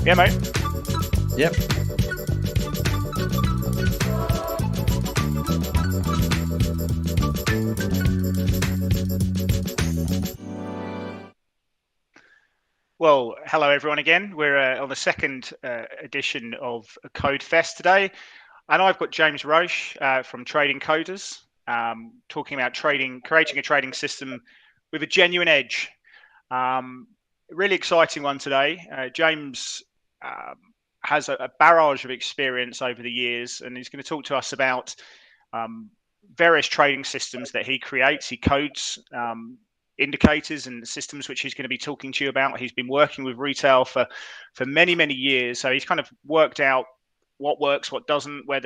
Yeah, mate. Yep. Well, hello everyone again. We're on the second edition of CodeFest today, and I've got James Roche from TradingCoders talking about creating a trading system with a genuine edge. Really exciting one today. James has a barrage of experience over the years, and he's going to talk to us about various trading systems that he creates. He codes indicators and systems which he's going to be talking to you about. He's been working with retail for many years, so he's kind of worked out what works, what doesn't, where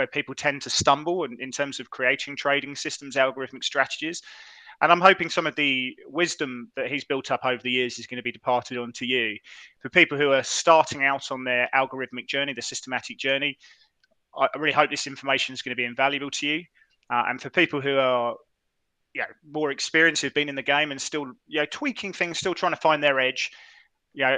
people tend to stumble in terms of creating trading systems, algorithmic strategies. And I'm hoping some of the wisdom that he's built up over the years is going to be departed onto you. For people who are starting out on their algorithmic journey, the systematic journey, I really hope this information is going to be invaluable to you. And for people who are more experienced, who've been in the game and still tweaking things, still trying to find their edge,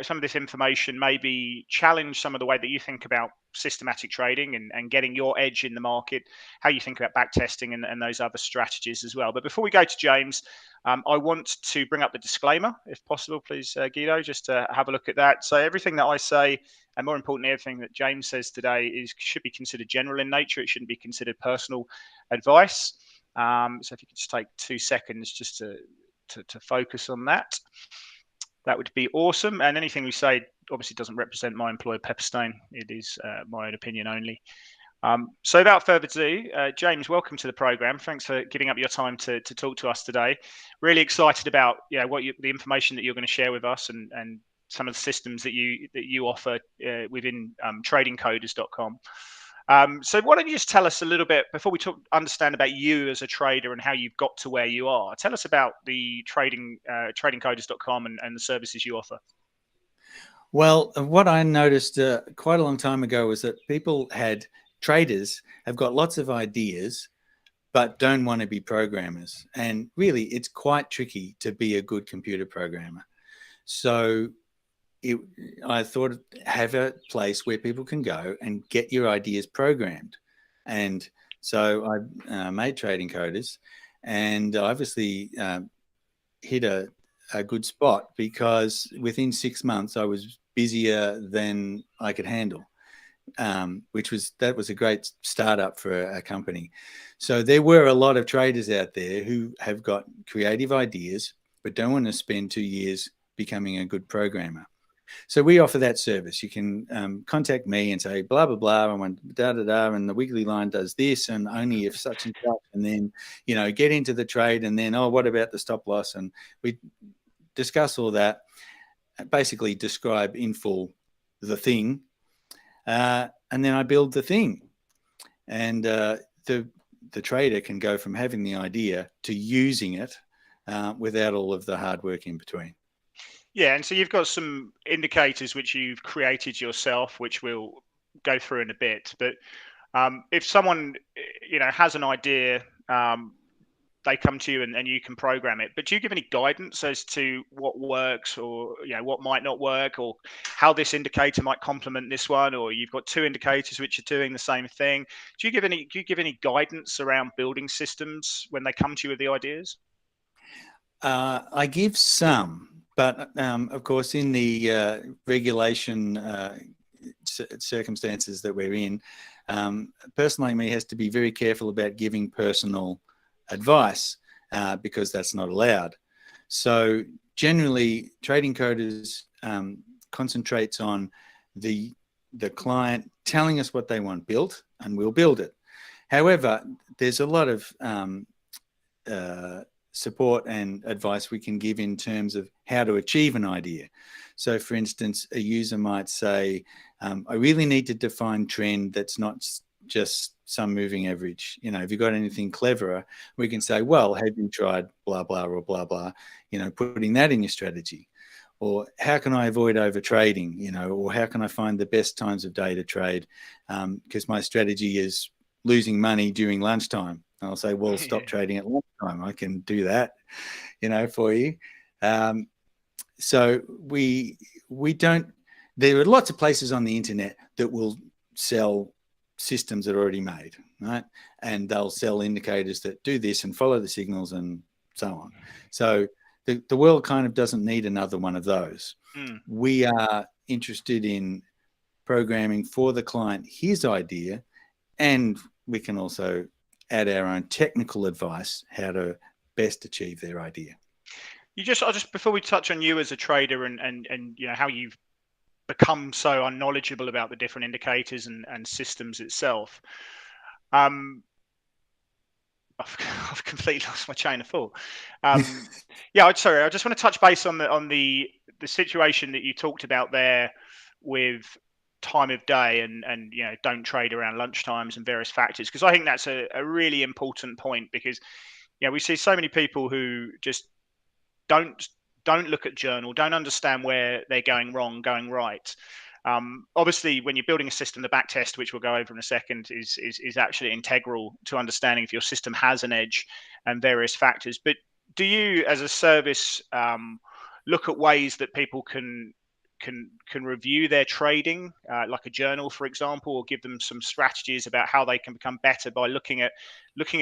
some of this information maybe challenge some of the way that you think about systematic trading and getting your edge in the market, how you think about backtesting and those other strategies as well. But before we go to James, I want to bring up the disclaimer, if possible, please, Guido, just to have a look at that. So everything that I say, and more importantly, everything that James says today should be considered general in nature. It shouldn't be considered personal advice. So if you could just take 2 seconds just to focus on that. That would be awesome. And anything we say obviously doesn't represent my employer, Pepperstone. It is my own opinion only. So without further ado, James, welcome to the program. Thanks for giving up your time to talk to us today. Really excited about the information that you're going to share with us and some of the systems that you offer within TradingCoders.com. So why don't you just tell us a little bit, before we understand about you as a trader and how you've got to where you are, tell us about the TradingCoders.com and the services you offer. Well, what I noticed quite a long time ago was that traders have got lots of ideas, but don't want to be programmers. And really, it's quite tricky to be a good computer programmer. So I thought have a place where people can go and get your ideas programmed. And so I made TradingCoders, and obviously hit a good spot, because within 6 months I was busier than I could handle, that was a great startup for a company. So there were a lot of traders out there who have got creative ideas but don't want to spend 2 years becoming a good programmer. So we offer that service. You can contact me and say, blah, blah, blah, I want da-da-da, and the wiggly line does this, and only if such and such, and then, get into the trade, and then, what about the stop loss? And we discuss all that, basically describe in full the thing, and then I build the thing. And the trader can go from having the idea to using it without all of the hard work in between. Yeah, and so you've got some indicators which you've created yourself, which we'll go through in a bit. But if someone, has an idea, they come to you and you can program it. But do you give any guidance as to what works, or what might not work, or how this indicator might complement this one, or you've got 2 indicators which are doing the same thing? Do you give any guidance around building systems when they come to you with the ideas? I give some. But of course, in the regulation circumstances that we're in, person like me has to be very careful about giving personal advice because that's not allowed. So generally, TradingCoders concentrates on the client telling us what they want built, and we'll build it. However, there's a lot of support and advice we can give in terms of how to achieve an idea. So for instance, a user might say, I really need to define trend that's not just some moving average. Have you got anything cleverer? We can say, well, have you tried blah, blah, or blah, blah, putting that in your strategy. Or how can I avoid over trading, or how can I find the best times of day to trade? Because my strategy is losing money during lunchtime. I'll say, well, stop trading at lunchtime. I can do that, for you. So we don't there are lots of places on the internet that will sell systems that are already made, right? And they'll sell indicators that do this and follow the signals and so on. So the world kind of doesn't need another one of those. We are interested in programming for the client his idea, and we can also add our own technical advice how to best achieve their idea. I'll just before we touch on you as a trader and you know how you've become so unknowledgeable about the different indicators and systems itself. I've completely lost my chain of thought. Yeah, sorry. I just want to touch base on the situation that you talked about there with time of day and you know, don't trade around lunchtimes and various factors, because I think that's a really important point, because you know, we see so many people who just don't look at journal, don't understand where they're going wrong, going right. Obviously, when you're building a system, the back test, which we'll go over in a second, is actually integral to understanding if your system has an edge and various factors. But do you, as a service, look at ways that people can review their trading, like a journal, for example, or give them some strategies about how they can become better by looking at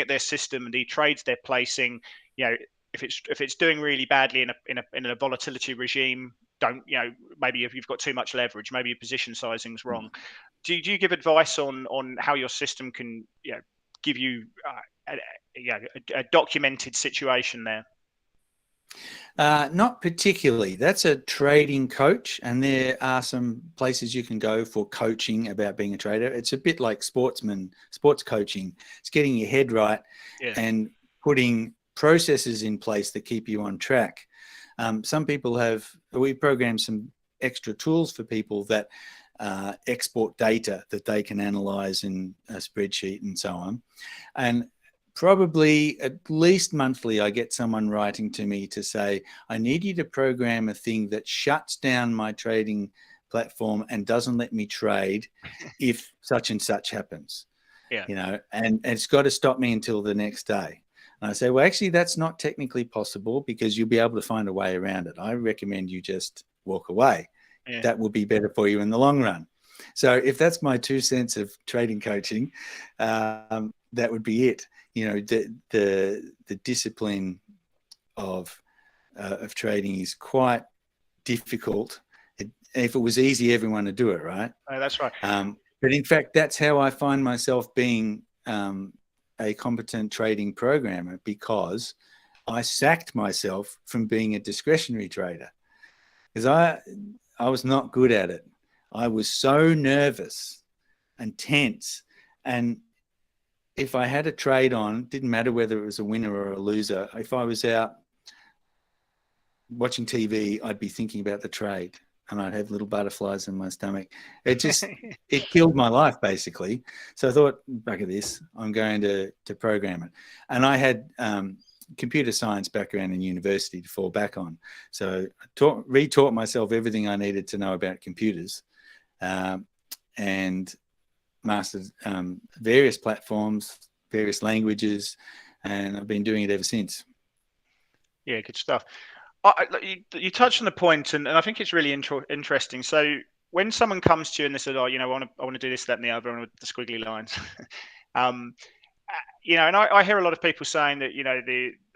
their system and the trades they're placing? You know, if it's doing really badly in a volatility regime, don't, you know, maybe if you've got too much leverage, maybe your position sizing's wrong. Do you give advice on how your system can, you know, give you a documented situation there? Not particularly. That's a trading coach, and there are some places you can go for coaching about being a trader. It's a bit like sports coaching. It's getting your head right and putting processes in place that keep you on track. Some people we programmed some extra tools for people that export data that they can analyze in a spreadsheet and so on. And probably at least monthly, I get someone writing to me to say, I need you to program a thing that shuts down my trading platform and doesn't let me trade if such and such happens. You know, and it's got to stop me until the next day. And I say, well, actually, that's not technically possible, because you'll be able to find a way around it. I recommend you just walk away. That will be better for you in the long run. So if that's my 2 cents of trading coaching, that would be it. You know, the discipline of trading is quite difficult. If it was easy, everyone would do it, right? Oh, that's right. But in fact, that's how I find myself being a competent trading programmer, because I sacked myself from being a discretionary trader, because I was not good at it. I was so nervous and tense, and if I had a trade on, didn't matter whether it was a winner or a loser. If I was out watching TV, I'd be thinking about the trade, and I'd have little butterflies in my stomach. It just, it killed my life, basically. So I thought, back at this, I'm going to program it. And I had computer science background in university to fall back on. So I retaught myself everything I needed to know about computers, and mastered various platforms, various languages, and I've been doing it ever since. Yeah, good stuff. You touched on the point, and I think it's really interesting. So when someone comes to you and they say, "Oh, you know, I want to do this, that, and the other," and with the squiggly lines, you know, and I hear a lot of people saying that, you know,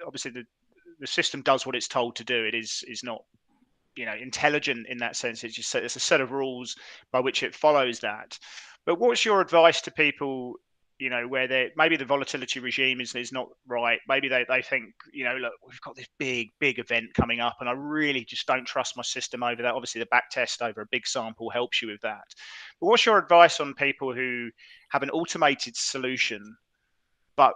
obviously the system does what it's told to do. It is not, you know, intelligent in that sense. It's just it's a set of rules by which it follows that. But what's your advice to people, you know, where maybe the volatility regime is not right? Maybe they think, you know, look, we've got this big event coming up, and I really just don't trust my system over that. Obviously, the back test over a big sample helps you with that. But what's your advice on people who have an automated solution, but,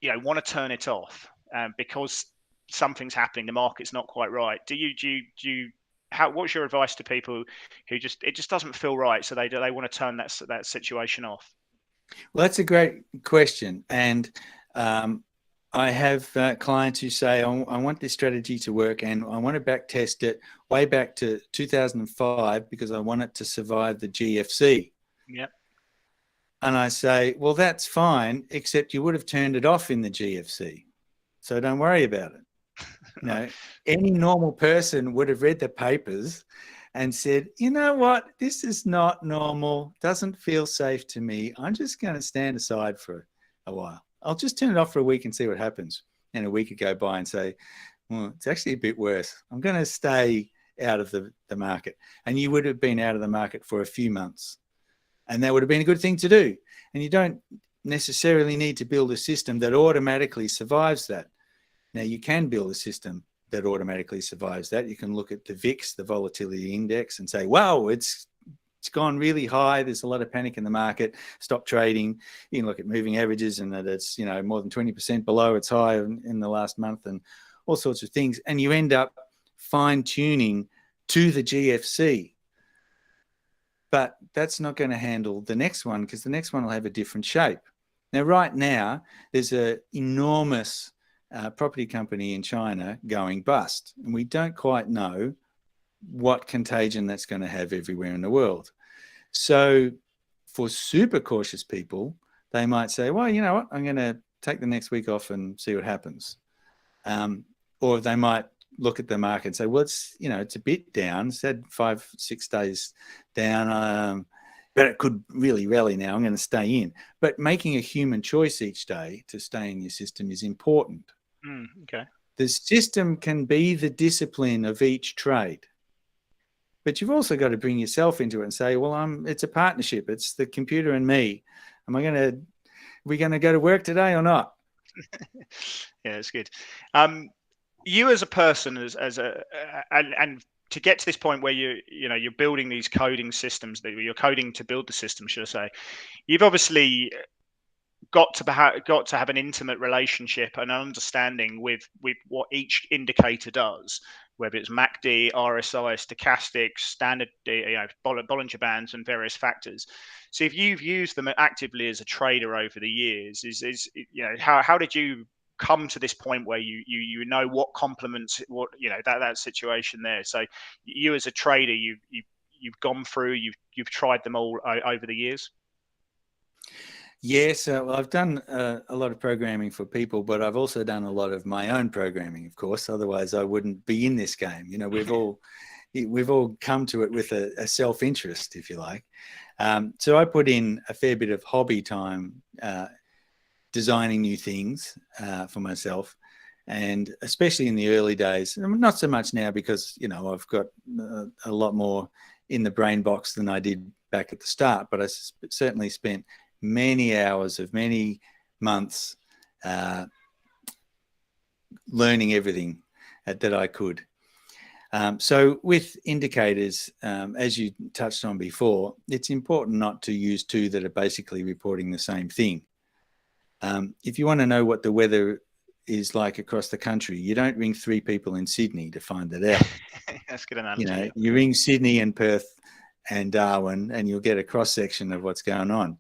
you know, want to turn it off because something's happening, the market's not quite right? What's your advice to people who it just doesn't feel right, so they want to turn that situation off? Well, that's a great question. And I have clients who say, I want this strategy to work, and I want to back test it way back to 2005 because I want it to survive the GFC. Yeah. And I say, well, that's fine, except you would have turned it off in the GFC. So don't worry about it. You know, any normal person would have read the papers and said, you know what, this is not normal, doesn't feel safe to me. I'm just going to stand aside for a while. I'll just turn it off for a week and see what happens. And a week would go by and say, well, it's actually a bit worse. I'm going to stay out of the market. And you would have been out of the market for a few months. And that would have been a good thing to do. And you don't necessarily need to build a system that automatically survives that. Now, you can build a system that automatically survives that. You can look at the VIX, the volatility index, and say, wow, it's gone really high. There's a lot of panic in the market. Stop trading. You can look at moving averages and that it's, you know, more than 20% below its high in the last month and all sorts of things. And you end up fine-tuning to the GFC. But that's not going to handle the next one, because the next one will have a different shape. Now, right now, there's an enormous property company in China going bust. And we don't quite know what contagion that's going to have everywhere in the world. So for super cautious people, they might say, well, you know what, I'm going to take the next week off and see what happens. Or they might look at the market and say, well, it's, you know, it's a bit down. It's had 5-6 days down, but it could really rally now. I'm going to stay in. But making a human choice each day to stay in your system is important. Okay. The system can be the discipline of each trade, but you've also got to bring yourself into it and say, well, it's a partnership. It's the computer and me. Are we going to go to work today or not? Yeah, it's good. You as a person, and to get to this point where you're building these coding systems, that you're coding to build the system, should I say, you've obviously got to have an intimate relationship and an understanding with what each indicator does, whether it's MACD, RSI, stochastics, standard, Bollinger Bands, and various factors. So if you've used them actively as a trader over the years, how did you come to this point where you know what complements what, that situation there? So you as a trader, you've gone through, you've tried them all over the years. Yes, I've done a lot of programming for people, but I've also done a lot of my own programming, of course. Otherwise, I wouldn't be in this game. You know, we've all come to it with a self-interest, if you like. So I put in a fair bit of hobby time designing new things for myself, and especially in the early days. Not so much now, because I've got a lot more in the brain box than I did back at the start. But I certainly spent many hours of many months learning everything that I could. So with indicators, as you touched on before, it's important not to use two that are basically reporting the same thing. If you want to know what the weather is like across the country, you don't ring 3 people in Sydney to find that out. That's a good analogy. You ring Sydney and Perth and Darwin, and you'll get a cross-section of what's going on.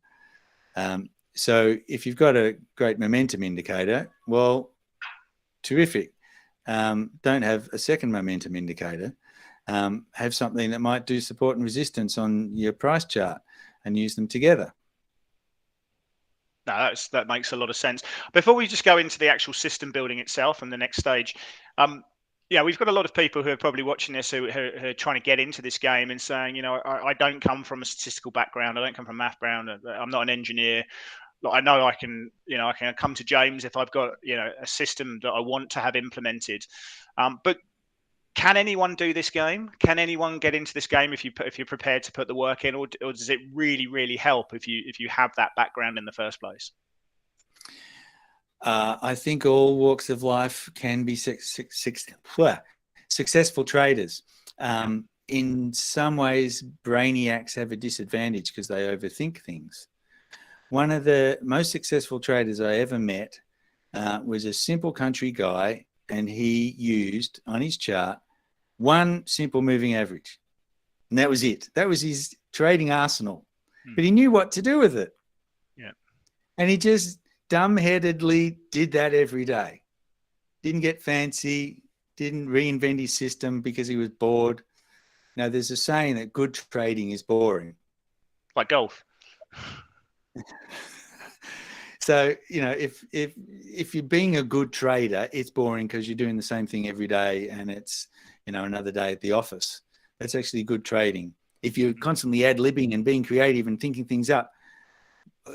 So if you've got a great momentum indicator, well, terrific. Don't have a second momentum indicator. Have something that might do support and resistance on your price chart and use them together. No, that makes a lot of sense. Before we just go into the actual system building itself and the next stage, we've got a lot of people who are probably watching this who are trying to get into this game and saying, I don't come from a statistical background. I don't come from a math background. I'm not an engineer. I know I can come to James if I've got, a system that I want to have implemented. But can anyone do this game? Can anyone get into this game if you're prepared to put the work in, or does it really, really help if you have that background in the first place? I think all walks of life can be successful traders. In some ways, brainiacs have a disadvantage because they overthink things. One of the most successful traders I ever met was a simple country guy, and he used on his chart one simple moving average. And that was it. That was his trading arsenal. But he knew what to do with it. Yeah. And he just dumbheadedly did that every day. Didn't get fancy, didn't reinvent his system because he was bored. Now, there's a saying that good trading is boring. Like golf. So, if you're being a good trader, it's boring because you're doing the same thing every day, and it's, another day at the office. That's actually good trading. If you're constantly ad-libbing and being creative and thinking things up,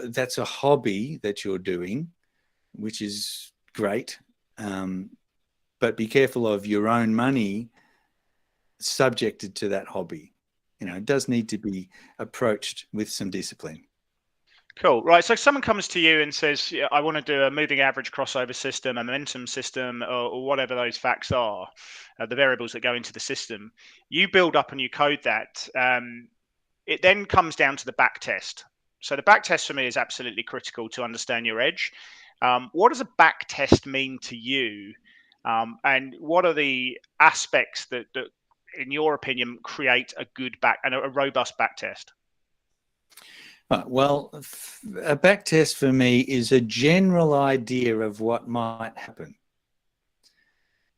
that's a hobby that you're doing, which is great. But be careful of your own money subjected to that hobby. It does need to be approached with some discipline. Cool. Right. So someone comes to you and says, yeah, I want to do a moving average crossover system, a momentum system, or whatever those facts are, the variables that go into the system. You build up and you code that. It then comes down to the back test. So the back test for me is absolutely critical to understand your edge. What does a back test mean to you? And what are the aspects that, in your opinion, create a good back and a robust back test? Well, a back test for me is a general idea of what might happen.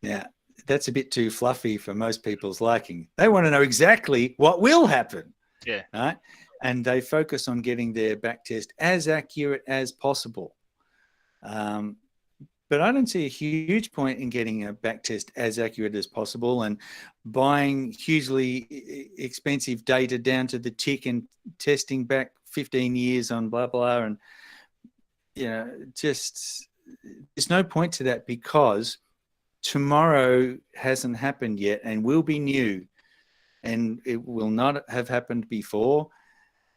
Now, that's a bit too fluffy for most people's liking. They want to know exactly what will happen. Yeah. Right? And they focus on getting their back test as accurate as possible. But I don't see a huge point in getting a back test as accurate as possible and buying hugely expensive data down to the tick and testing back 15 years on blah, blah. And, just there's no point to that, because tomorrow hasn't happened yet and will be new, and it will not have happened before.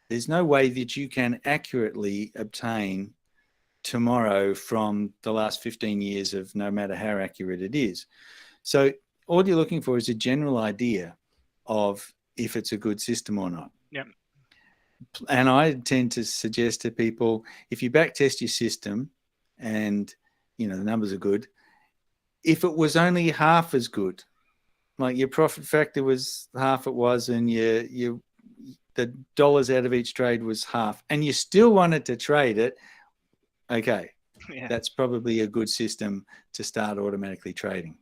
There's no way that you can accurately obtain tomorrow from the last 15 years of no matter how accurate it is. So all you're looking for is a general idea of if it's a good system or not. Yeah. And I tend to suggest to people, if you back test your system and the numbers are good, if it was only half as good, like your profit factor was half it was, and the dollars out of each trade was half, and you still wanted to trade it, okay, yeah, that's probably a good system to start automatically trading.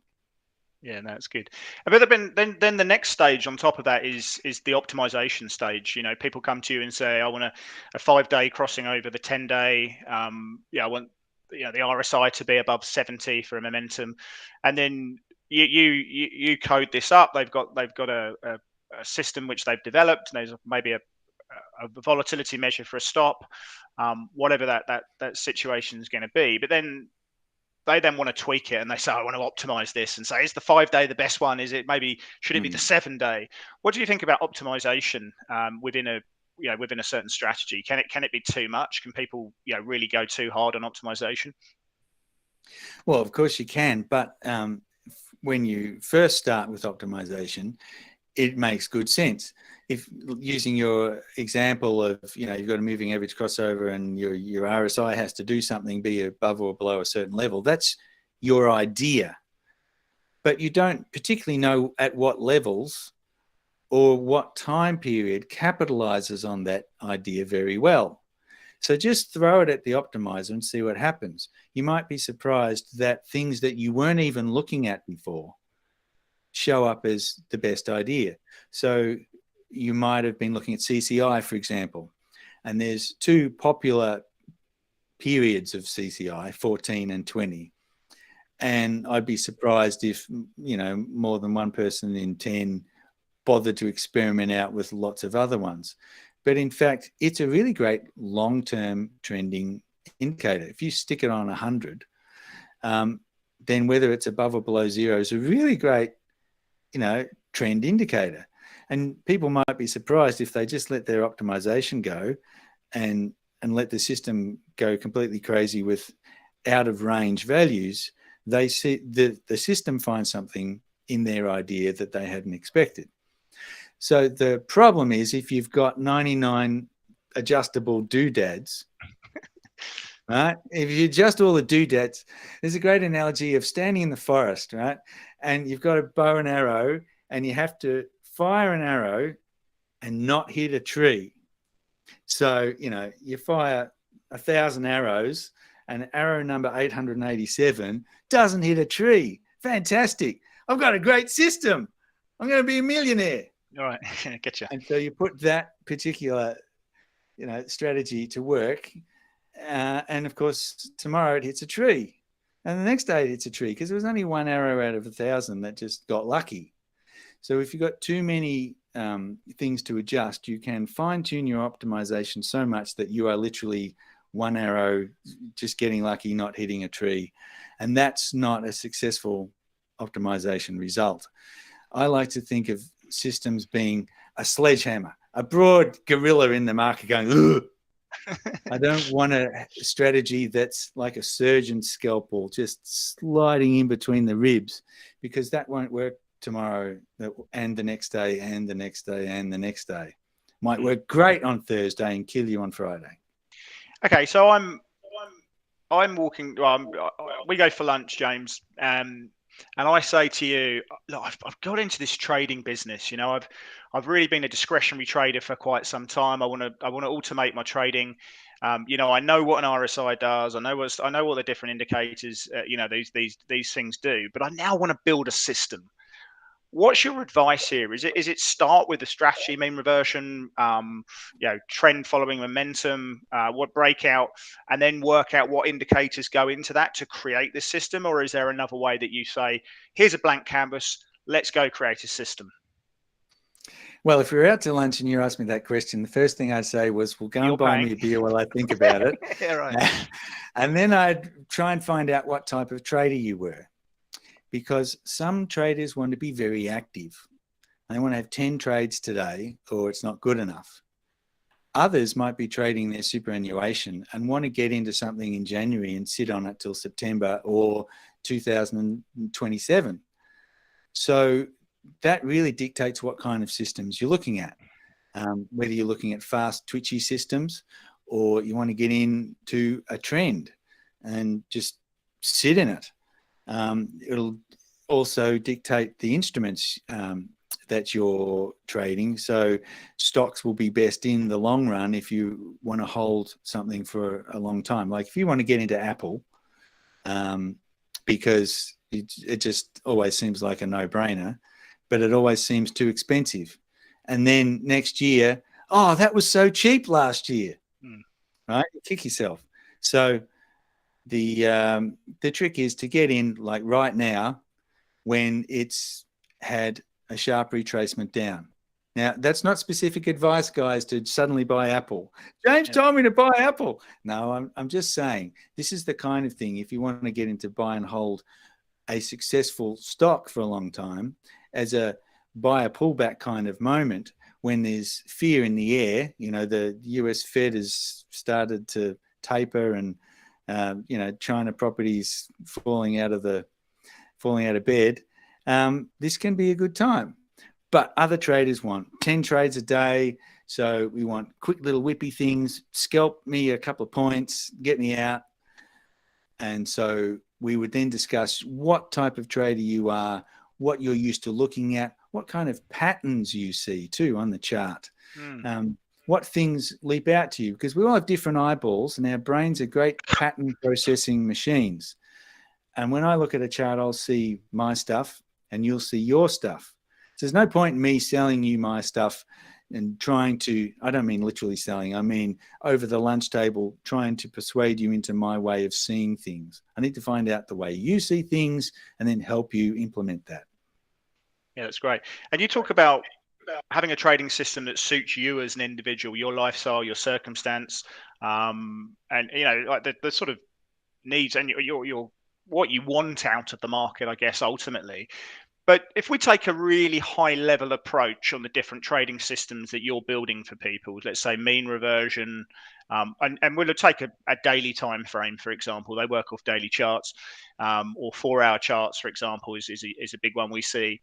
Yeah, that's good. But then the next stage on top of that is the optimization stage. People come to you and say, I want a 5-day crossing over the 10-day. I want the RSI to be above 70 for a momentum, and then you code this up. They've got a system which they've developed. And there's maybe a volatility measure for a stop, whatever that situation is going to be. But then they want to tweak it and they say, I want to optimize this, and say, is the 5-day the best one? Should it be the 7-day? What do you think about optimization within a certain strategy? Can it be too much? Can people really go too hard on optimization? Well, of course you can, but when you first start with optimization, it makes good sense. If using your example of, you've got a moving average crossover and your RSI has to do something, be above or below a certain level, that's your idea. But you don't particularly know at what levels or what time period capitalizes on that idea very well. So just throw it at the optimizer and see what happens. You might be surprised that things that you weren't even looking at before show up as the best idea. So you might have been looking at CCI, for example, and there's two popular periods of CCI, 14 and 20. And I'd be surprised if, more than one person in 10 bothered to experiment out with lots of other ones. But in fact, it's a really great long-term trending indicator. If you stick it on 100, then whether it's above or below zero is a really great trend indicator. And people might be surprised if they just let their optimization go and let the system go completely crazy with out of range values. They see the system finds something in their idea that they hadn't expected. So the problem is, if you've got 99 adjustable doodads, right? If you adjust all the doodads, there's a great analogy of standing in the forest, right? And you've got a bow and arrow, and you have to fire an arrow and not hit a tree. So, you fire 1,000 arrows, and arrow number 887 doesn't hit a tree. Fantastic. I've got a great system. I'm going to be a millionaire. All right. Getcha. And so you put that particular, strategy to work. And of course, tomorrow it hits a tree. And the next day it hits a tree, because there was only one arrow out of 1,000 that just got lucky. So if you've got too many things to adjust, you can fine tune your optimization so much that you are literally one arrow, just getting lucky, not hitting a tree. And that's not a successful optimization result. I like to think of systems being a sledgehammer, a broad gorilla in the market going, ugh. I don't want a strategy that's like a surgeon's scalpel, just sliding in between the ribs, because that won't work tomorrow and the next day and the next day and the next day. Might work great on Thursday and kill you on Friday. Okay, so I'm walking. We go for lunch, James, and I say to you, look, I've got into this trading business. You know, I've really been a discretionary trader for quite some time. I want to automate my trading. You know, I know what an RSI does. I know what the different indicators, you know, these things do. But I now want to build a system. What's your advice here? Is it start with the strategy, mean reversion, you know, trend following momentum, what breakout, and then work out what indicators go into that to create this system? Or is there another way that you say, here's a blank canvas, let's go create a system? Well, if you're out to lunch and you asked me that question, the first thing I'd say was, well, go and buy me a beer while I think about it. Yeah, right. And then I'd try and find out what type of trader you were. Because some traders want to be very active. They want to have 10 trades today, or it's not good enough. Others might be trading their superannuation and want to get into something in January and sit on it till September or 2027. So that really dictates what kind of systems you're looking at. Whether you're looking at fast, twitchy systems, or you want to get into a trend and just sit in it. It'll also dictate the instruments that you're trading. So stocks will be best in the long run if you want to hold something for a long time. Like if you want to get into Apple, because it just always seems like a no-brainer, but it always seems too expensive. And then next year, oh, that was so cheap last year, right? You kick yourself. So the trick is to get in like right now when it's had a sharp retracement down. Now, that's not specific advice, guys, to suddenly buy Apple. James told me to buy Apple. No, I'm just saying this is the kind of thing, if you want to get into buy and hold a successful stock for a long time, as a buy a pullback kind of moment when there's fear in the air. You know, the US Fed has started to taper and you know, China properties falling out of bed. This can be a good time. But other traders want 10 trades a day. So we want quick little whippy things, scalp me a couple of points, get me out. And so we would then discuss what type of trader you are, what you're used to looking at, what kind of patterns you see too on the chart. What things leap out to you, because we all have different eyeballs and our brains are great pattern processing machines. And when I look at a chart, I'll see my stuff and you'll see your stuff. So there's no point in me selling you my stuff and trying to, I don't mean literally selling, I mean over the lunch table, trying to persuade you into my way of seeing things. I need to find out the way you see things and then help you implement that. Yeah, that's great. And you talk about having a trading system that suits you as an individual, your lifestyle, your circumstance, and you know, like the sort of needs and your what you want out of the market, I guess, ultimately. But if we take a really high level approach on the different trading systems that you're building for people, let's say mean reversion, and we'll take a daily time frame, for example. They work off daily charts, or 4-hour charts, for example, is a big one we see.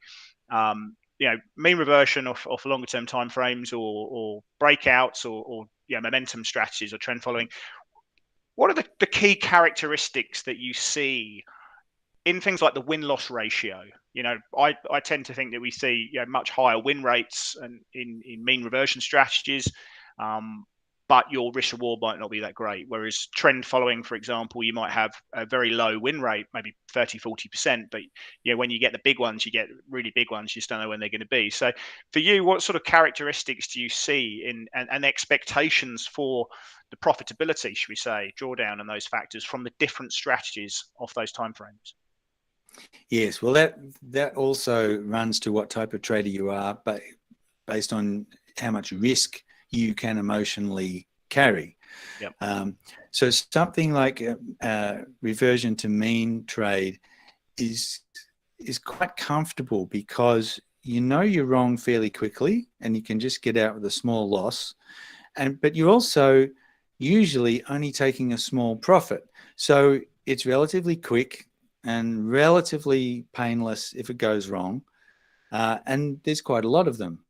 You know, mean reversion off longer term timeframes or breakouts or momentum strategies or trend following. What are the key characteristics that you see in things like the win-loss ratio? You know, I tend to think that we see much higher win rates and in mean reversion strategies, but your risk reward might not be that great. Whereas trend following, for example, you might have a very low win rate, maybe 30-40%, but when you get the big ones, you get really big ones, you just don't know when they're going to be. So for you, what sort of characteristics do you see and expectations for the profitability, should we say, drawdown and those factors from the different strategies of those timeframes? Yes, well, that also runs to what type of trader you are, but based on how much risk you can emotionally carry. Yep. So something like reversion to mean trade is quite comfortable because you know you're wrong fairly quickly and you can just get out with a small loss. But you're also usually only taking a small profit. So it's relatively quick and relatively painless if it goes wrong. And there's quite a lot of them.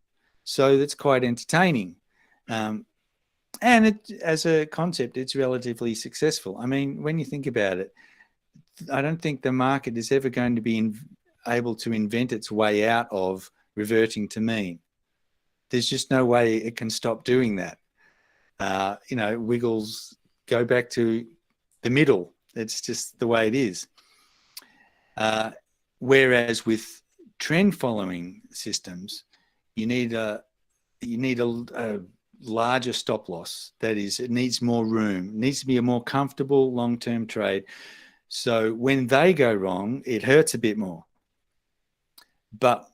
So that's quite entertaining. And as a concept, it's relatively successful. I mean, when you think about it, I don't think the market is ever going to be able to invent its way out of reverting to mean. There's just no way it can stop doing that. Wiggles go back to the middle. It's just the way it is. Whereas with trend following systems, you need a larger stop loss. That is, it needs more room. It needs to be a more comfortable long-term trade. So when they go wrong, it hurts a bit more. But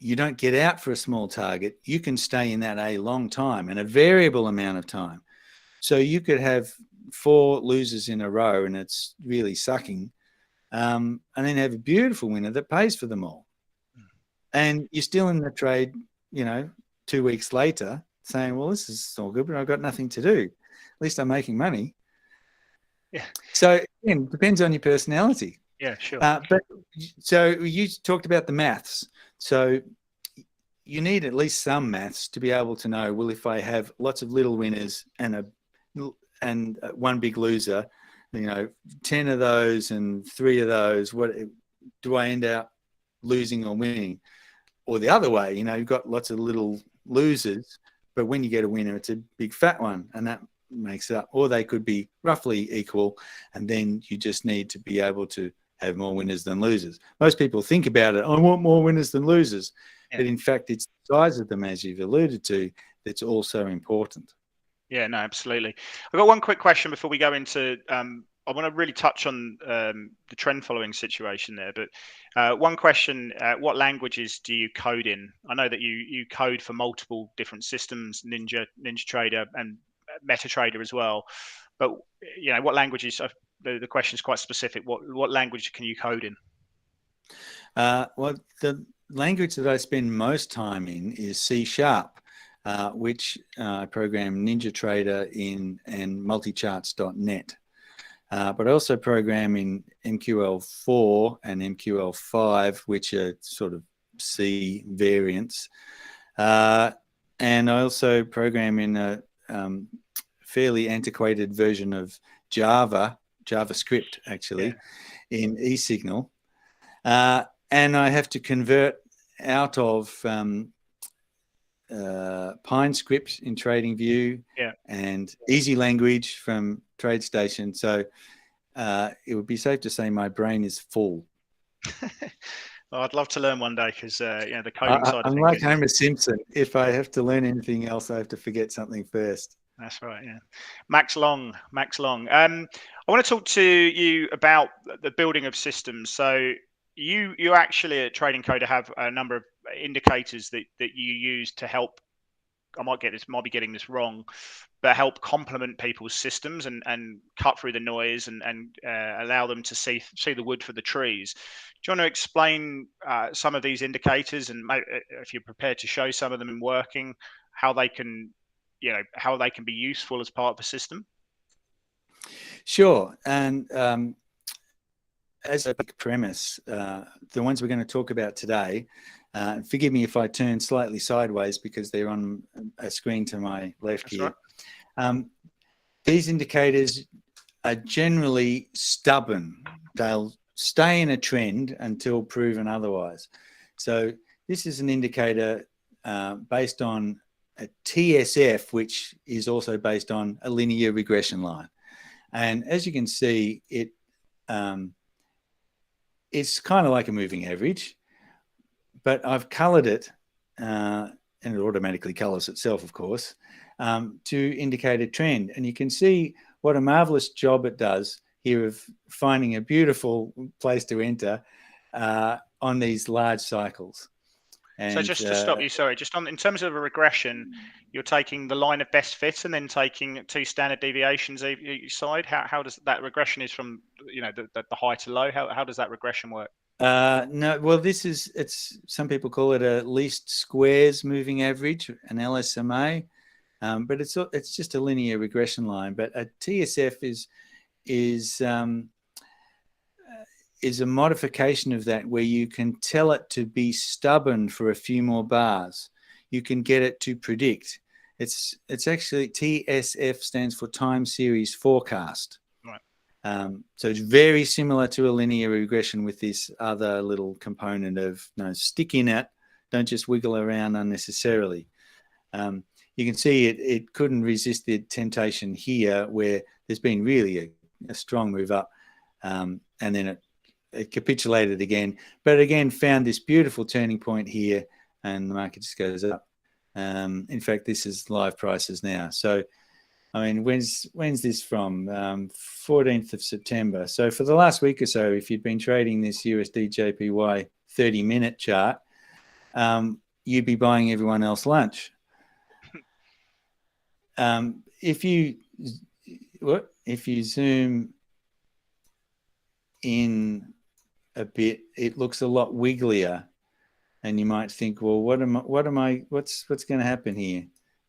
you don't get out for a small target. You can stay in that a long time and a variable amount of time. So you could have 4 losers in a row and it's really sucking, and then have a beautiful winner that pays for them all. And you're still in the trade, 2 weeks later saying, well, this is all good, but I've got nothing to do. At least I'm making money. Yeah. So again, depends on your personality. Yeah, sure. So you talked about the maths. So you need at least some maths to be able to know, well, if I have lots of little winners and one big loser, 10 of those and 3 of those, what do I end up losing or winning? Or the other way, you've got lots of little losers, but when you get a winner, it's a big fat one, and that makes it up. Or they could be roughly equal, and then you just need to be able to have more winners than losers. Most people think about it, I want more winners than losers. Yeah. But in fact, it's the size of them, as you've alluded to, that's also important. Yeah, no, absolutely. I've got one quick question before we go into, I want to really touch on the trend following situation there, but one question, what languages do you code in? I know that you code for multiple different systems, NinjaTrader and MetaTrader as well, but what languages, the question is quite specific, what language can you code in? Well, the language that I spend most time in is C#. Which I program NinjaTrader in and multicharts.net. But I also program in MQL4 and MQL5, which are sort of C variants. And I also program in a fairly antiquated version of JavaScript, actually, in eSignal. And I have to convert out of PineScript in TradingView and Easy Language from TradeStation. So it would be safe to say my brain is full. Well, I'd love to learn one day because the coding side of things. I'm like Homer Simpson. If I have to learn anything else, I have to forget something first. That's right. Yeah, Max Long. I want to talk to you about the building of systems. So you actually at TradingCoder have a number of indicators that you use to help. I might be getting this wrong, but help complement people's systems and cut through the noise and allow them to see the wood for the trees. Do you want to explain some of these indicators, and if you're prepared to show some of them in working, how they can be useful as part of the system? Sure. And as a big premise, the ones we're going to talk about today, forgive me if I turn slightly sideways because they're on a screen to my left. That's here. Right. These indicators are generally stubborn. They'll stay in a trend until proven otherwise. So this is an indicator based on a TSF, which is also based on a linear regression line. And as you can see, it's kind of like a moving average, but I've colored it, and it automatically colors itself, of course, to indicate a trend. And you can see what a marvelous job it does here of finding a beautiful place to enter on these large cycles. And, so just to stop you, sorry, just in terms of a regression, you're taking the line of best fit and then taking 2 standard deviations each side. How does that regression is from the high to low? How does that regression work? No, well, it's some people call it a least squares moving average, an LSMA, but it's just a linear regression line. But a TSF is a modification of that, where you can tell it to be stubborn for a few more bars. You can get it to predict. It's actually, TSF stands for time series forecast. Right. So it's very similar to a linear regression with this other little component of stick in it, don't just wiggle around unnecessarily. You can see it couldn't resist the temptation here, where there's been really a strong move up, and then it capitulated again, but again found this beautiful turning point here, and the market just goes up. In fact, this is live prices now. So, I mean, when's this from? 14th of September. So for the last week or so, if you'd been trading this USD JPY 30-minute chart, you'd be buying everyone else lunch. If you zoom in a bit, it looks a lot wigglier, and you might think, well, what's going to happen here?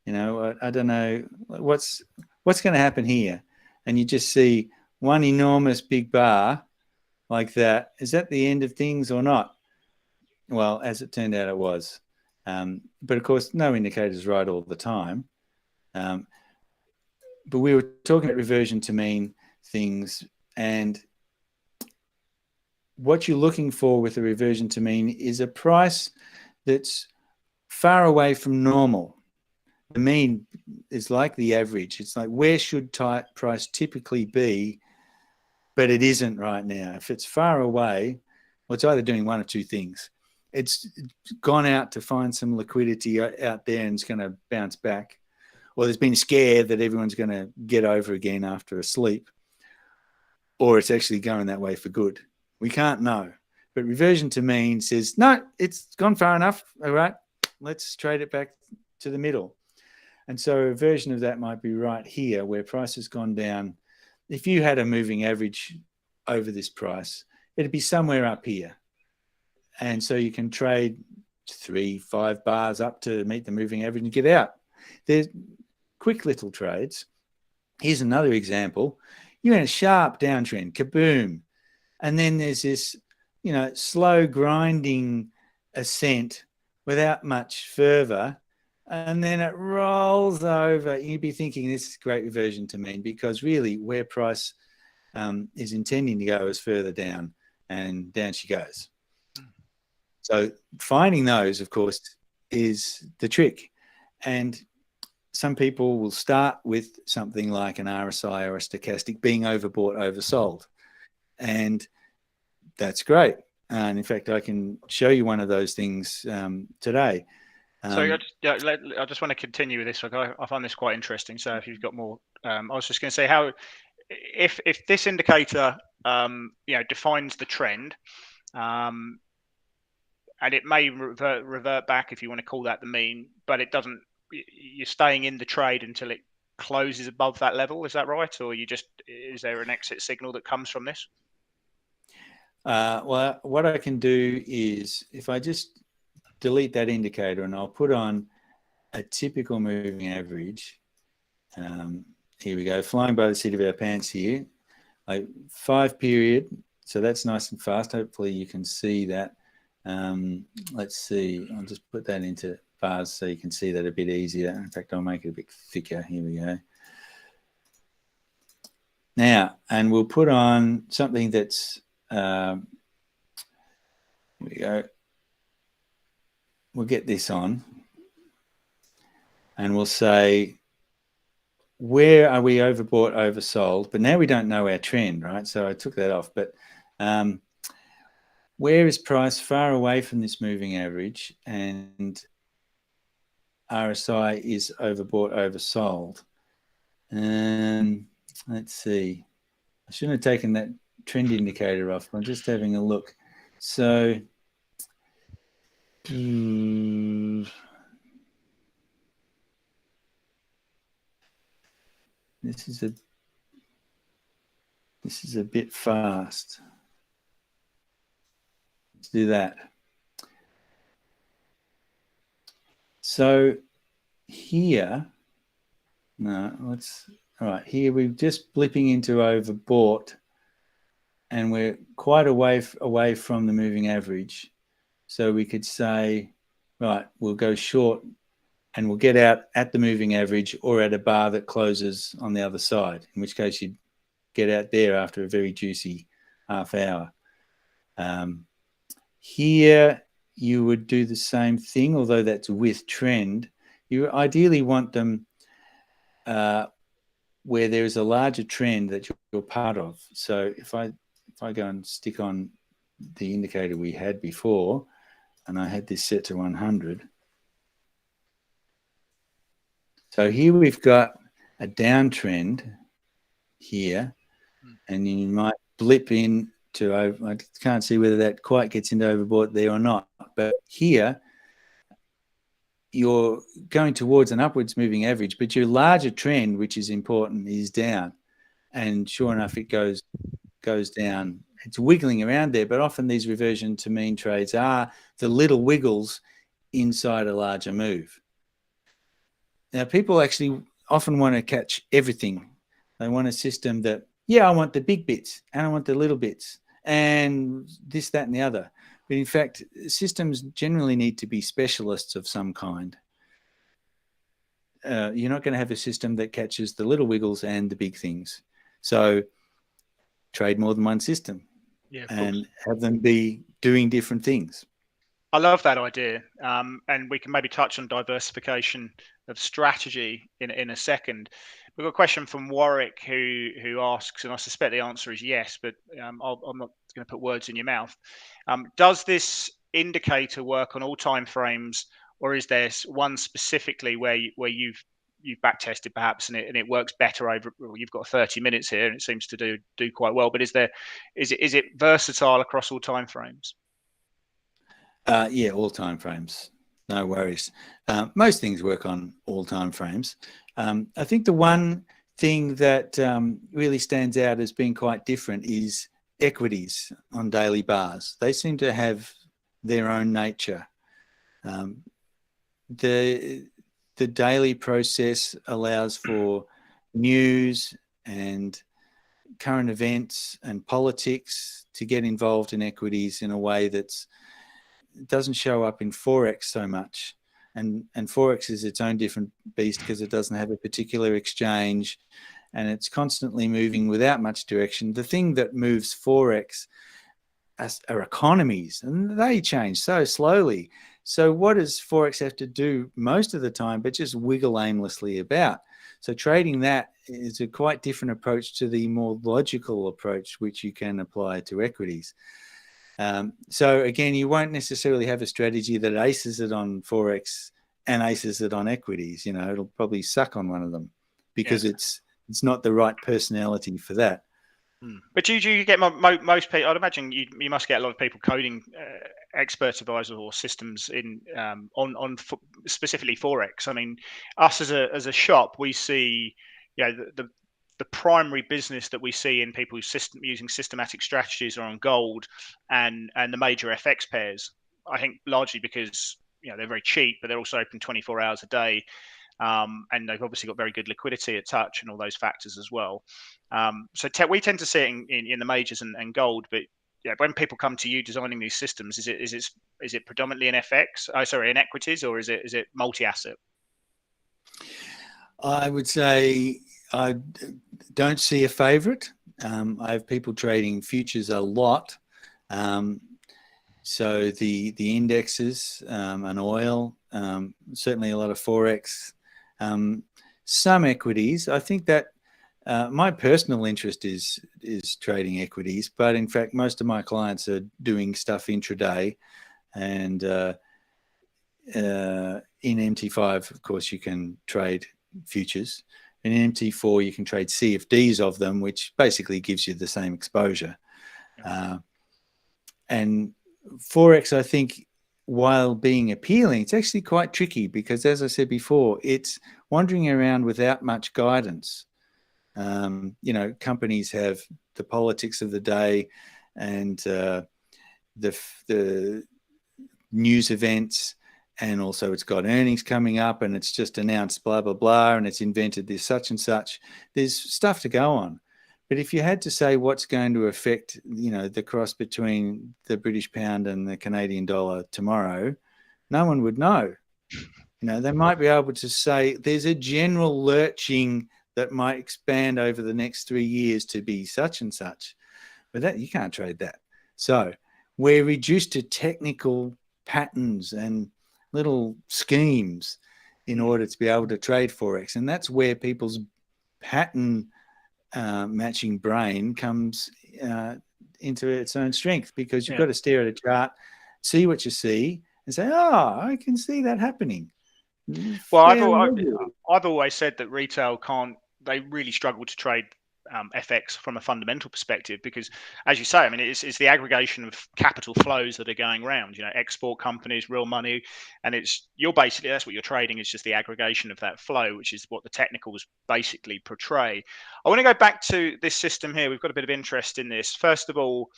I don't know what's going to happen here. And you just see one enormous big bar like that. Is that the end of things or not? Well, as it turned out, it was. But of course, no indicator is right all the time. But we were talking about reversion to mean things, and what you're looking for with a reversion to mean is a price that's far away from normal. The mean is like the average. It's like, where should price typically be, but it isn't right now. If it's far away, well, it's either doing one of two things. It's gone out to find some liquidity out there and it's going to bounce back, or there's been a scare that everyone's going to get over again after a sleep, or it's actually going that way for good. We can't know. But reversion to mean says, no, it's gone far enough. All right, let's trade it back to the middle. And so a version of that might be right here, where price has gone down. If you had a moving average over this price, it'd be somewhere up here. And so you can trade 3-5 bars up to meet the moving average and get out. There's quick little trades. Here's another example. You're in a sharp downtrend, kaboom. And then there's this, slow grinding ascent without much fervor. And then it rolls over. You'd be thinking this is great reversion to mean, because really where price is intending to go is further down, and down she goes. So finding those, of course, is the trick. And some people will start with something like an RSI or a stochastic being overbought, oversold. And that's great. And in fact, I can show you one of those things today. So I just want to continue with this. I find this quite interesting. So if you've got more, I was just going to say how, if this indicator, defines the trend, and it may revert back, if you want to call that the mean, but it doesn't. You're staying in the trade until it closes above that level. Is that right? Or is there an exit signal that comes from this? Well, what I can do is, if I just delete that indicator and I'll put on a typical moving average. Here we go, flying by the seat of our pants here, like 5 period. So that's nice and fast. Hopefully you can see that. Let's see, I'll just put that into bars so you can see that a bit easier. In fact, I'll make it a bit thicker. Here we go. Now, and we'll put on something that's, here we go. We'll get this on and we'll say, where are we overbought, oversold? But now we don't know our trend, right? So I took that off. But where is price far away from this moving average, and RSI is overbought, oversold? Let's see. I shouldn't have taken that trend indicator off. I'm just having a look. So this is a bit fast. Let's do that. So here, all right, here we're just blipping into overbought, and we're quite away from the moving average. So we could say, right, we'll go short and we'll get out at the moving average or at a bar that closes on the other side, in which case you'd get out there after a very juicy half hour. Here, you would do the same thing, although that's with trend. You ideally want them where there is a larger trend that you're part of. So if I go and stick on the indicator we had before, and I had this set to 100. So here we've got a downtrend here, and you might blip in to over. I can't see whether that quite gets into overbought there or not, but here you're going towards an upwards moving average, but your larger trend, which is important, is down. And sure enough, it goes down. It's wiggling around there, but often these reversion to mean trades are the little wiggles inside a larger move. Now, people actually often want to catch everything. They want a system that, I want the big bits and I want the little bits and this, that, and the other. But in fact, systems generally need to be specialists of some kind. You're not going to have a system that catches the little wiggles and the big things. So trade more than one system and have them be doing different things. I love that idea. And we can maybe touch on diversification of strategy in a second. We've got a question from Warwick who asks, and I suspect the answer is yes, but I'm not going to put words in your mouth. Does this indicator work on all time frames, or is there one specifically where you've back-tested perhaps and it works better over? Well, you've got 30 minutes here and it seems to do quite well, but is it versatile across all time frames? All time frames. No worries. Most things work on all time frames. I think the one thing that really stands out as being quite different is equities on daily bars. They seem to have their own nature. The daily process allows for news and current events and politics to get involved in equities in a way that's doesn't show up in Forex so much. And Forex is its own different beast because it doesn't have a particular exchange and it's constantly moving without much direction. The thing that moves Forex are economies, and they change so slowly. So what does Forex have to do most of the time but just wiggle aimlessly about? So trading that is a quite different approach to the more logical approach which you can apply to equities. So again, you won't necessarily have a strategy that aces it on Forex and aces it on equities. It'll probably suck on one of them because it's not the right personality for that. But do you get most people? I'd imagine you must get a lot of people coding expert advisors or systems in on specifically Forex. I mean, us as a shop, we see the primary business that we see in people using systematic strategies are on gold and the major FX pairs. I think largely because they're very cheap, but they're also open 24 hours a day. And they've obviously got very good liquidity at touch and all those factors as well. So we tend to see it in the majors and gold, but when people come to you designing these systems, is it predominantly in FX? In equities, or is it multi-asset? I would say I don't see a favorite. I have people trading futures a lot. So the indexes and oil, certainly a lot of Forex, some equities. I think that my personal interest is trading equities, but in fact, most of my clients are doing stuff intraday. And in MT5, of course, you can trade futures. And in MT4, you can trade CFDs of them, which basically gives you the same exposure. And Forex, I think, while being appealing, it's actually quite tricky because, as I said before, it's wandering around without much guidance. Companies have the politics of the day and the news events, and also it's got earnings coming up and it's just announced blah, blah, blah, and it's invented this such and such. There's stuff to go on. But if you had to say what's going to affect, the cross between the British pound and the Canadian dollar tomorrow, no one would know. They might be able to say there's a general lurching that might expand over the next 3 years to be such and such, but that you can't trade that. So we're reduced to technical patterns and little schemes in order to be able to trade Forex. And that's where people's pattern matching brain comes into its own strength, because you've got to stare at a chart, see what you see, and say, oh, I can see that happening. Well, I've always said that retail they really struggle to trade FX from a fundamental perspective, because, as you say, I mean, it's the aggregation of capital flows that are going around, export companies, real money, and that's what you're trading, is just the aggregation of that flow, which is what the technicals basically portray. I want to go back to this system here. We've got a bit of interest in this. First of all,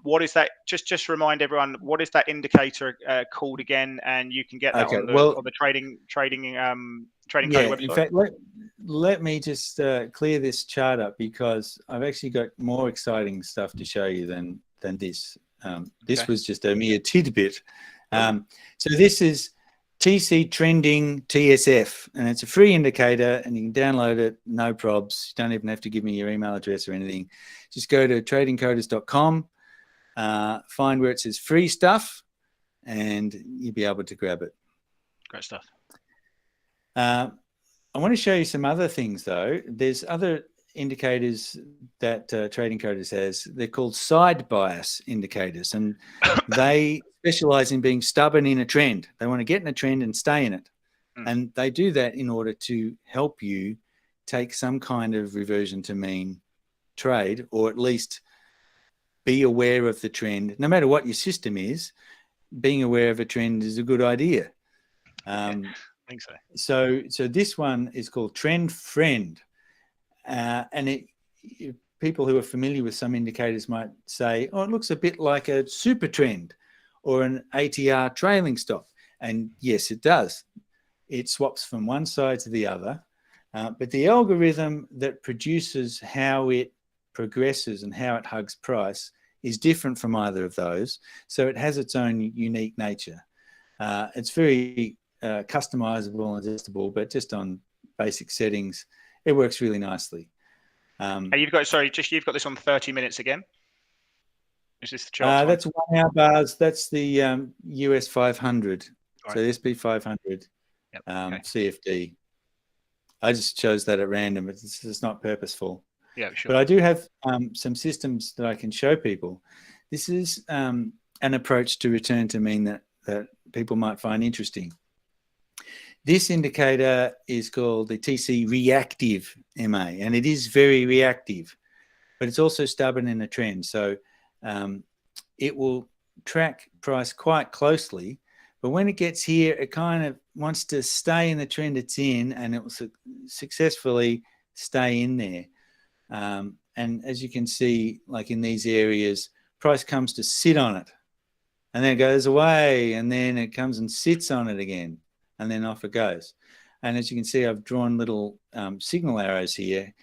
what is that? Just remind everyone, what is that indicator called again? And you can get that on the trading code website. In fact, let me just clear this chart up, because I've actually got more exciting stuff to show you than this. This was just a mere tidbit. So this is TC Trending TSF, and it's a free indicator, and you can download it, no probs. You don't even have to give me your email address or anything. Just go to tradingcoders.com, find where it says free stuff, and you'll be able to grab it. Great stuff. I want to show you some other things, though. There's other indicators that TradingCoders has. They're called side bias indicators, and they specialize in being stubborn in a trend. They want to get in a trend and stay in it. And they do that in order to help you take some kind of reversion to mean trade, or at least be aware of the trend. No matter what your system is, being aware of a trend is a good idea. I think so. So this one is called Trend Friend. And people who are familiar with some indicators might say, oh, it looks a bit like a super trend or an ATR trailing stop. And yes, it does. It swaps from one side to the other. But the algorithm that produces how it progresses and how it hugs price is different from either of those. So it has its own unique nature. It's very customizable and adjustable, but just on basic settings, it works really nicely. You've got this on 30 minutes again. Is this the chart? That's 1 hour bars. That's the US 500. Right. So the SP 500 CFD. I just chose that at random. It's not purposeful. Yeah, sure. But I do have some systems that I can show people. This is an approach to return to mean that people might find interesting. This indicator is called the TC Reactive MA, and it is very reactive, but it's also stubborn in a trend. So it will track price quite closely, but when it gets here, it kind of wants to stay in the trend it's in, and it will successfully stay in there. And as you can see, like in these areas, price comes to sit on it, and then it goes away, and then it comes and sits on it again, and then off it goes. And as you can see, I've drawn little signal arrows here,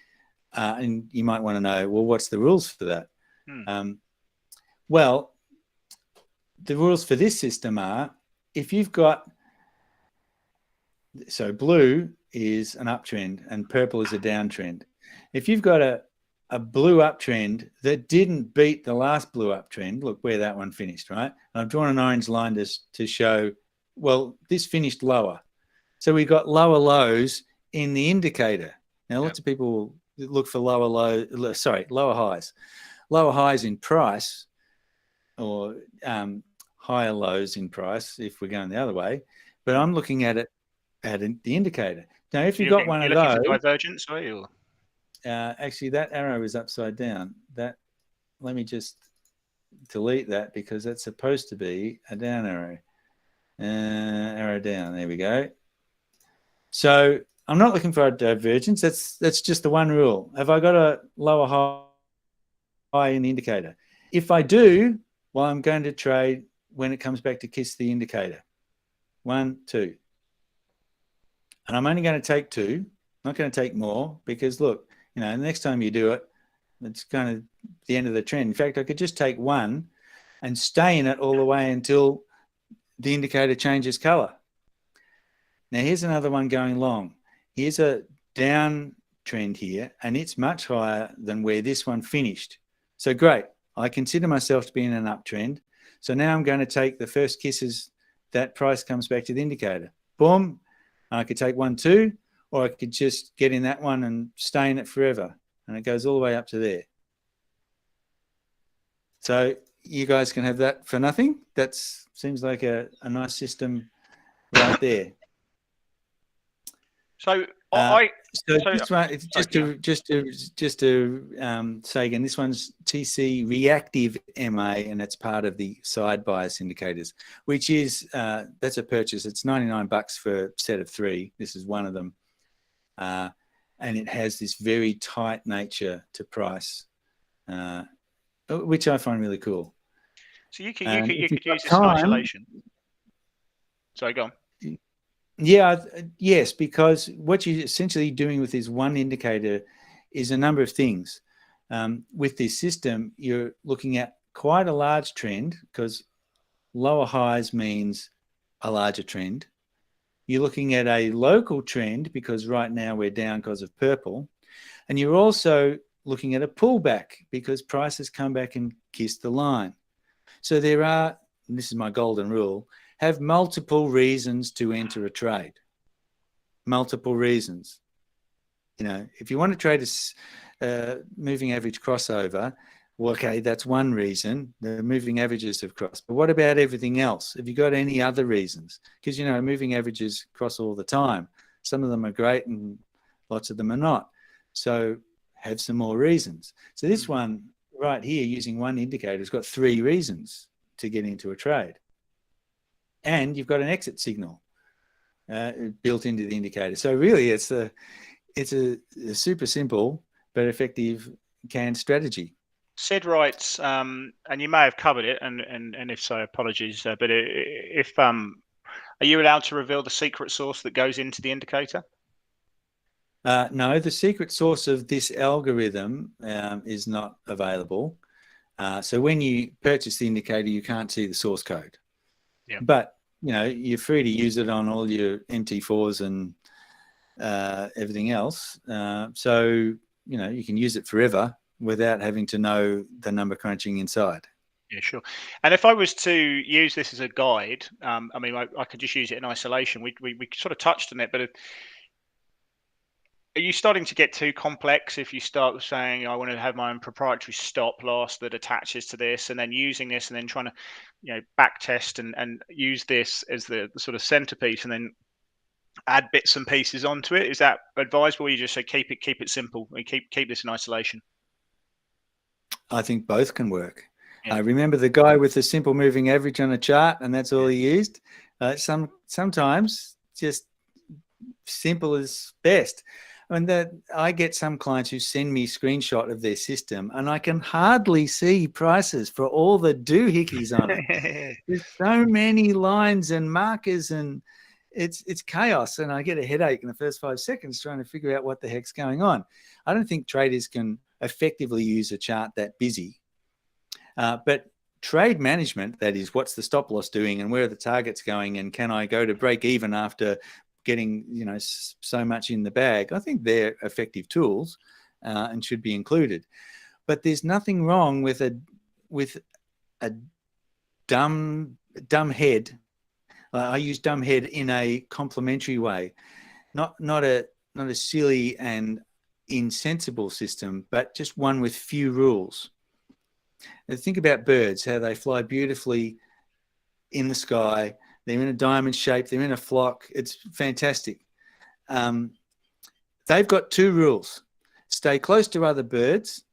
and you might want to know, well, what's the rules for that? Well, the rules for this system are, if you've got, so blue is an uptrend and purple is a downtrend. If you've got a blue uptrend that didn't beat the last blue uptrend, look where that one finished, right? And I've drawn an orange line to show, well, this finished lower. So we got lower lows in the indicator. Now, lots of people look for lower highs. Lower highs in price, or higher lows in price if we're going the other way. But I'm looking at it at the indicator. Now, if you've got one of those... divergence, are you? Actually, that arrow is upside down. Let me just delete that because that's supposed to be a down arrow. Arrow down. There we go. So I'm not looking for a divergence. That's just the one rule. Have I got a lower high in the indicator? If I do, well, I'm going to trade when it comes back to kiss the indicator. 1, 2. And I'm only going to take 2. Not going to take more because, look, the next time you do it, it's kind of the end of the trend. In fact, I could just take 1 and stay in it all the way until the indicator changes color. Now, here's another one going long. Here's a down trend here, and it's much higher than where this one finished. So great. I consider myself to be in an uptrend. So now I'm going to take the first kisses that price comes back to the indicator. Boom. I could take 1, 2, or I could just get in that one and stay in it forever. And it goes all the way up to there. So you guys can have that for nothing. That seems like a nice system right there. So this one, just to say again, this one's TC Reactive MA, and it's part of the side bias indicators, which is that's a purchase. It's $99 for a set of 3. This is one of them, and it has this very tight nature to price, which I find really cool. So you could use this in isolation. Sorry, go on. Yeah, yes, because what you're essentially doing with this one indicator is a number of things. With this system, you're looking at quite a large trend because lower highs means a larger trend. You're looking at a local trend because right now we're down because of purple. And you're also looking at a pullback because prices come back and kiss the line. So there are, and this is my golden rule, have multiple reasons to enter a trade. Multiple reasons. If you want to trade a moving average crossover, well, okay, that's one reason. The moving averages have crossed. But what about everything else? Have you got any other reasons? Because, moving averages cross all the time. Some of them are great and lots of them are not. So have some more reasons. So this one right here, using one indicator, has got 3 reasons to get into a trade. And you've got an exit signal built into the indicator. So really, it's a super simple but effective canned strategy. Sid writes, and you may have covered it, and if so, apologies. But if are you allowed to reveal the secret source that goes into the indicator? No, the secret source of this algorithm is not available. So when you purchase the indicator, you can't see the source code. Yeah. But, you're free to use it on all your MT4s and everything else. So, you can use it forever without having to know the number crunching inside. Yeah, sure. And if I was to use this as a guide, I could just use it in isolation. We sort of touched on it, but are you starting to get too complex if you start saying, I want to have my own proprietary stop loss that attaches to this, and then using this and then trying to, back test and use this as the sort of centerpiece and then add bits and pieces onto it? Is that advisable? Or you just say, keep it simple and keep this in isolation? I think both can work. Yeah. I remember the guy with the simple moving average on a chart, and that's all he used. Sometimes just simple is best. I get some clients who send me a screenshot of their system, and I can hardly see prices for all the doohickeys on it. There's so many lines and markers, and it's chaos, and I get a headache in the first 5 seconds trying to figure out what the heck's going on. I don't think traders can effectively use a chart that busy. But trade management, that is, what's the stop loss doing and where are the targets going, and can I go to break even after getting so much in the bag? I think they're effective tools and should be included. But there's nothing wrong with a dumb head. I use dumb head in a complimentary way, not a silly and insensible system, but just one with few rules. Now think about birds, how they fly beautifully in the sky. They're in a diamond shape. They're in a flock. It's fantastic. They've got 2 rules. Stay close to other birds,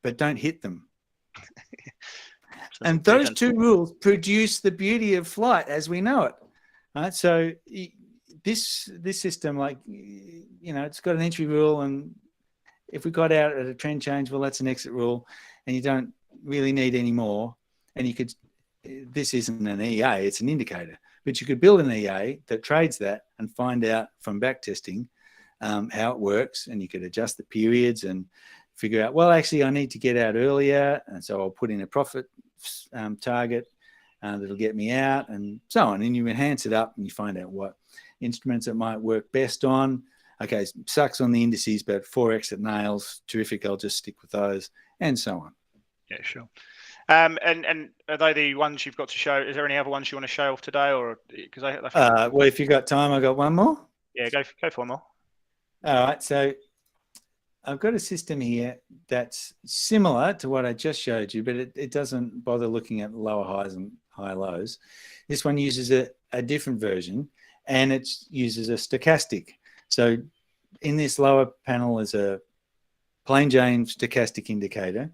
but don't hit them. And those two rules produce the beauty of flight as we know it. Right? So this system, like, you know, it's got an entry rule, and if we got out at a trend change, well, that's an exit rule, and you don't really need any more. And you could, this isn't an EA, it's an indicator, but you could build an EA that trades that and find out from backtesting how it works, and you could adjust the periods and figure out, well, actually, I need to get out earlier, and so I'll put in a profit target that'll get me out, and so on. And you enhance it up, and you find out what instruments it might work best on. Okay, sucks on the indices, but Forex at nails, terrific. I'll just stick with those, and so on. Yeah, sure. And are they the ones you've got to show? Is there any other ones you want to show off today, or because I think well, if you got time, I got one more. Yeah, go for one more. All right, so I've got a system here that's similar to what I just showed you, but it doesn't bother looking at lower highs and high lows. This one uses a different version, and it uses a stochastic. So in this lower panel is a plain Jane stochastic indicator,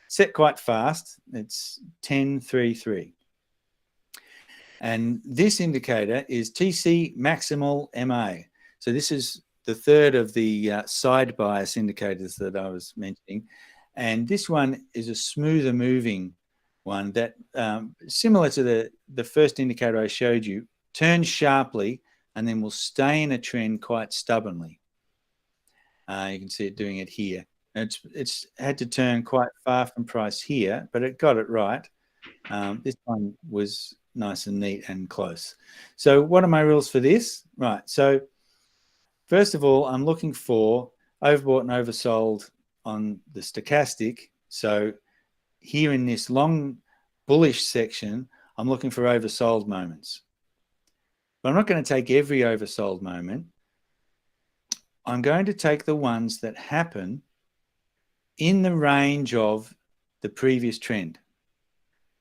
set quite fast. It's 1033. And this indicator is TC Maximal MA. So this is the third of the side bias indicators that I was mentioning. And this one is a smoother moving one that, similar to the first indicator I showed you, turns sharply and then will stay in a trend quite stubbornly. You can see it doing it here. It's had to turn quite far from price here, but it got it right. This one was nice and neat and close. So what are my rules for this? Right, so first of all, I'm looking for overbought and oversold on the stochastic. So here in this long bullish section, I'm looking for oversold moments. But I'm not going to take every oversold moment. I'm going to take the ones that happen in the range of the previous trend.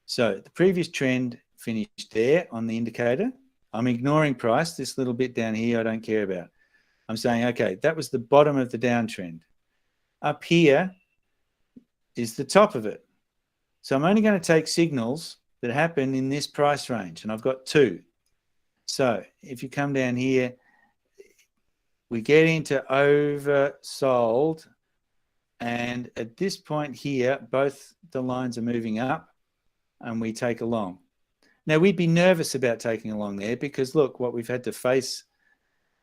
So the previous trend finished there on the indicator. I'm ignoring price, this little bit down here I don't care about. I'm saying, okay, that was the bottom of the downtrend. Up here is the top of it. So I'm only going to take signals that happen in this price range, and I've got two. So if you come down here, we get into oversold, and at this point here, both the lines are moving up, and we take a long. Now, we'd be nervous about taking a long there because, look, what we've had to face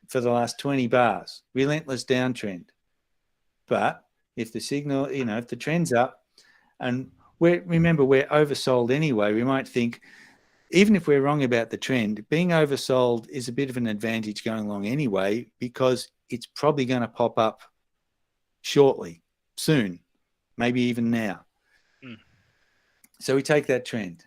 for the last 20 bars, relentless downtrend. But if the signal, you know, if the trend's up, and remember, we're oversold anyway, we might think, even if we're wrong about the trend, being oversold is a bit of an advantage going along anyway, because it's probably going to pop up shortly, soon, maybe even now. So we take that trend.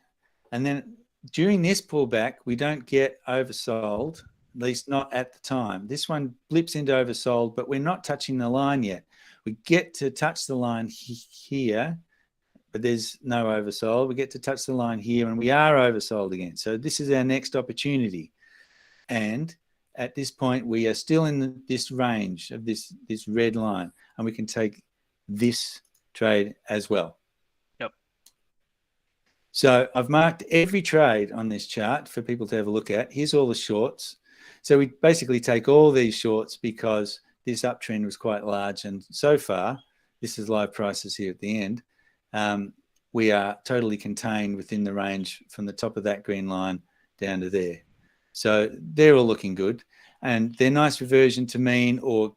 And then during this pullback, we don't get oversold, at least not at the time. This one blips into oversold, but we're not touching the line yet. We get to touch the line here, but there's no oversold. We get to touch the line here, and we are oversold again. So this is our next opportunity. And at this point, we are still in this range of this red line, and we can take this trade as well. Yep. So I've marked every trade on this chart for people to have a look at. Here's all the shorts. So we basically take all these shorts because this uptrend was quite large, and so far, this is live prices here at the end, we are totally contained within the range from the top of that green line down to there. So they're all looking good, and they're nice reversion to mean or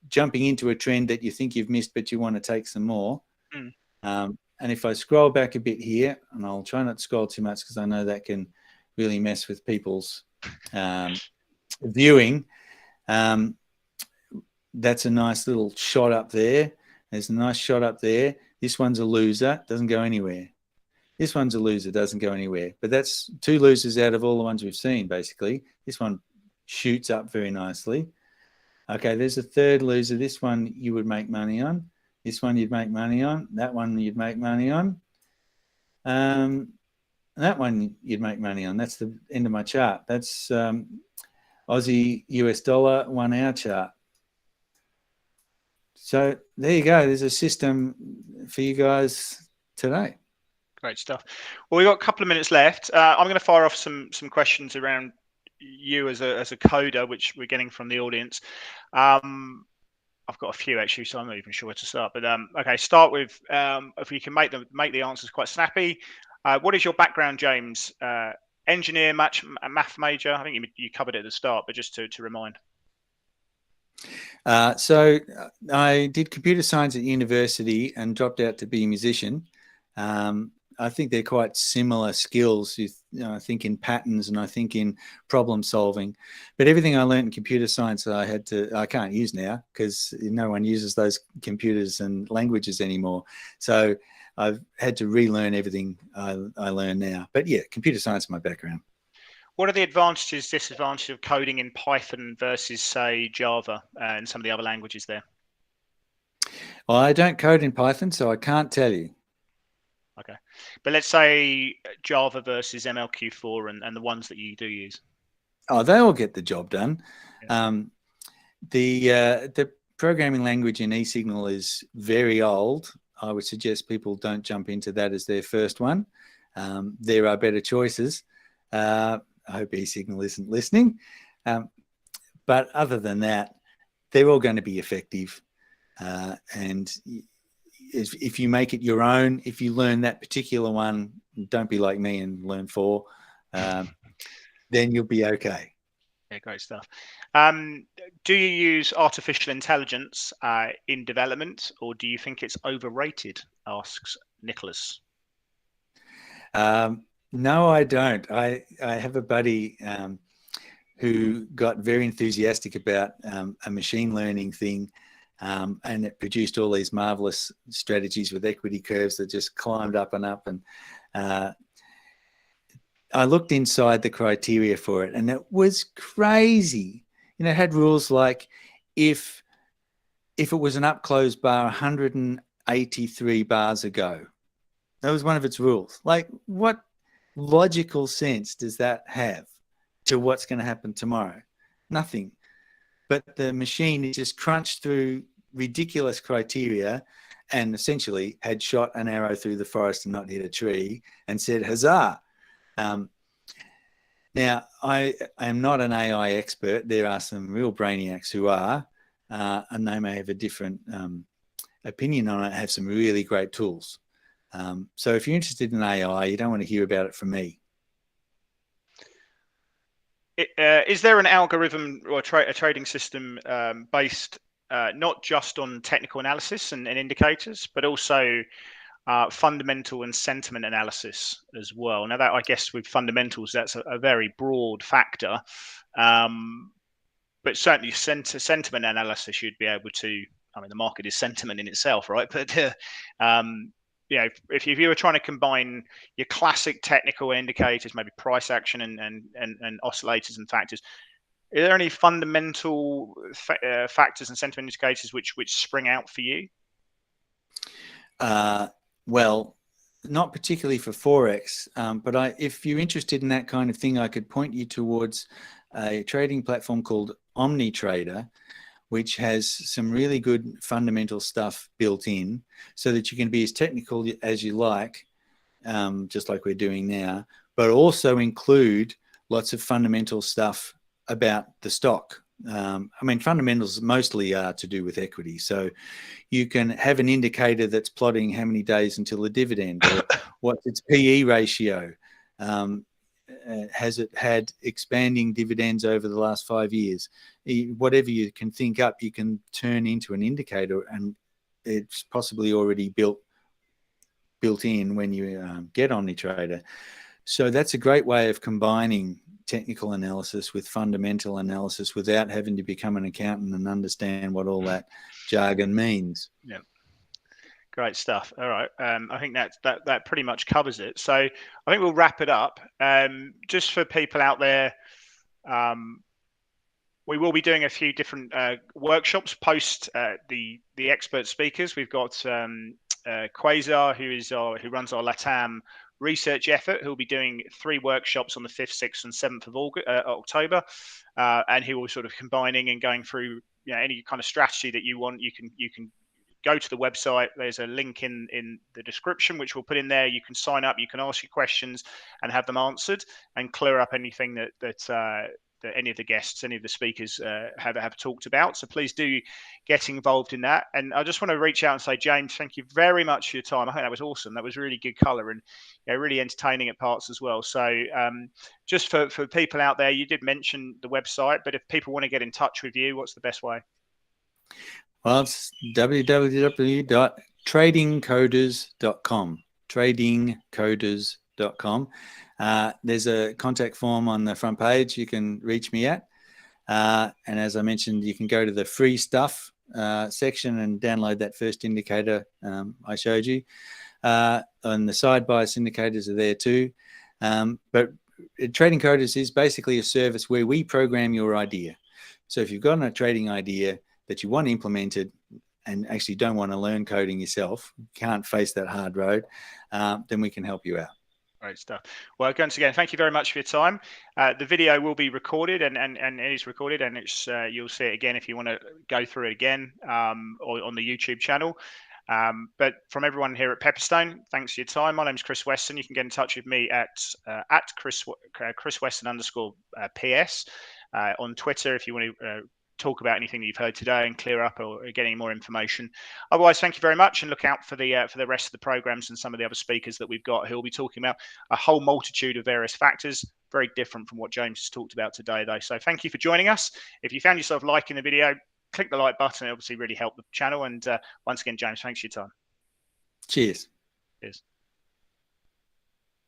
jumping into a trend that you think you've missed but you want to take some more. And if I scroll back a bit here, and I'll try not to scroll too much because I know that can really mess with people's viewing. That's a nice little shot up there. There's a nice shot up there. This one's a loser, doesn't go anywhere. This one's a loser, doesn't go anywhere. But that's two losers out of all the ones we've seen, basically. This one shoots up very nicely. Okay, there's a third loser. This one you would make money on. This one you'd make money on. That one you'd make money on. That one you'd make money on. That's the end of my chart. That's Aussie US dollar 1 hour chart. So there you go. There's a system for you guys today. Great stuff. Well, we've got a couple of minutes left. I'm going to fire off some questions around you as a coder, which we're getting from the audience. I've got a few actually, so I'm not even sure where to start. But okay, start with if we can make the answers quite snappy. What is your background, James? Engineer, math major. I think you covered it at the start, but just to remind. So I did computer science at university and dropped out to be a musician. I think they're quite similar skills. I think in patterns and I think in problem solving. But everything I learned in computer science, I can't use now because no one uses those computers and languages anymore. So I've had to relearn everything I learn now. But yeah, computer science is my background. What are the advantages, disadvantages of coding in Python versus, say, Java and some of the other languages there? Well, I don't code in Python, so I can't tell you. Okay, but let's say Java versus MLQ4 and the ones that you do use. Oh, they all get the job done. Yeah. The programming language in eSignal is very old. I would suggest people don't jump into that as their first one. There are better choices. I hope eSignal isn't listening. But other than that, they're all going to be effective. And if you make it your own, if you learn that particular one, don't be like me and learn 4, then you'll be okay. Yeah, great stuff. Do you use artificial intelligence in development, or do you think it's overrated? Asks Nicholas. No, I don't. I have a buddy who got very enthusiastic about a machine learning thing, and it produced all these marvelous strategies with equity curves that just climbed up and up. And I looked inside the criteria for it, and it was crazy. It had rules like if it was an up-close bar 183 bars ago, that was one of its rules. Like, what logical sense does that have to what's going to happen tomorrow? Nothing. But the machine just crunched through ridiculous criteria and essentially had shot an arrow through the forest and not hit a tree and said, huzzah. Now, I am not an AI expert. There are some real brainiacs who are, and they may have a different opinion on it, have some really great tools. So if you're interested in AI, you don't want to hear about it from me. Is there an algorithm or a trading system based not just on technical analysis and indicators, but also fundamental and sentiment analysis as well? Now, that I guess with fundamentals, that's a very broad factor, but certainly sentiment analysis, you'd be able to. I mean, the market is sentiment in itself, right? But if you were trying to combine your classic technical indicators, maybe price action and oscillators and factors, are there any fundamental factors and sentiment indicators which spring out for you? Well, not particularly for Forex, but if you're interested in that kind of thing, I could point you towards a trading platform called OmniTrader, which has some really good fundamental stuff built in so that you can be as technical as you like, just like we're doing now, but also include lots of fundamental stuff about the stock. I mean, fundamentals mostly are to do with equity. So you can have an indicator that's plotting how many days until a dividend, or what's its PE ratio. Has it had expanding dividends over the last 5 years? Whatever you can think up, you can turn into an indicator, and it's possibly already built in when you get OmniTrader. So that's a great way of combining technical analysis with fundamental analysis without having to become an accountant and understand what all that jargon means. Yeah. Great stuff. All right. I think that pretty much covers it. So I think we'll wrap it up. Just for people out there, we will be doing a few different workshops post the expert speakers. We've got Quasar, who runs our LATAM research effort, who'll be doing 3 workshops on the 5th, 6th, and 7th of October, and he will sort of combining and going through any kind of strategy that you want. You can go to the website. There's a link in the description, which we'll put in there. You can sign up, you can ask your questions and have them answered, and clear up anything that any of the guests, any of the speakers have talked about. So please do get involved in that. And I just want to reach out and say, James, thank you very much for your time. I think that was awesome. That was really good color and really entertaining at parts as well. So just for people out there, you did mention the website, but if people want to get in touch with you, what's the best way? Well, it's www.tradingcoders.com. Tradingcoders.com. There's a contact form on the front page you can reach me at. And as I mentioned, you can go to the free stuff section and download that first indicator I showed you. And the side bias indicators are there too. But TradingCoders is basically a service where we program your idea. So if you've got a trading idea that you want implemented and actually don't want to learn coding yourself, can't face that hard road, then we can help you out. Great stuff. Well, once again, thank you very much for your time. The video will be recorded and it is recorded, and it's you'll see it again if you want to go through it again or on the YouTube channel. But from everyone here at Pepperstone, thanks for your time. My name is Chris Weston. You can get in touch with me at Chris Weston _ PS on Twitter if you want to talk about anything that you've heard today and clear up or get any more information. Otherwise, thank you very much, and look out for the rest of the programs and some of the other speakers that we've got who will be talking about a whole multitude of various factors, very different from what James has talked about today, though. So thank you for joining us. If you found yourself liking the video, click the like button. It obviously really helped the channel. And once again, James, thanks for your time. Cheers. Cheers.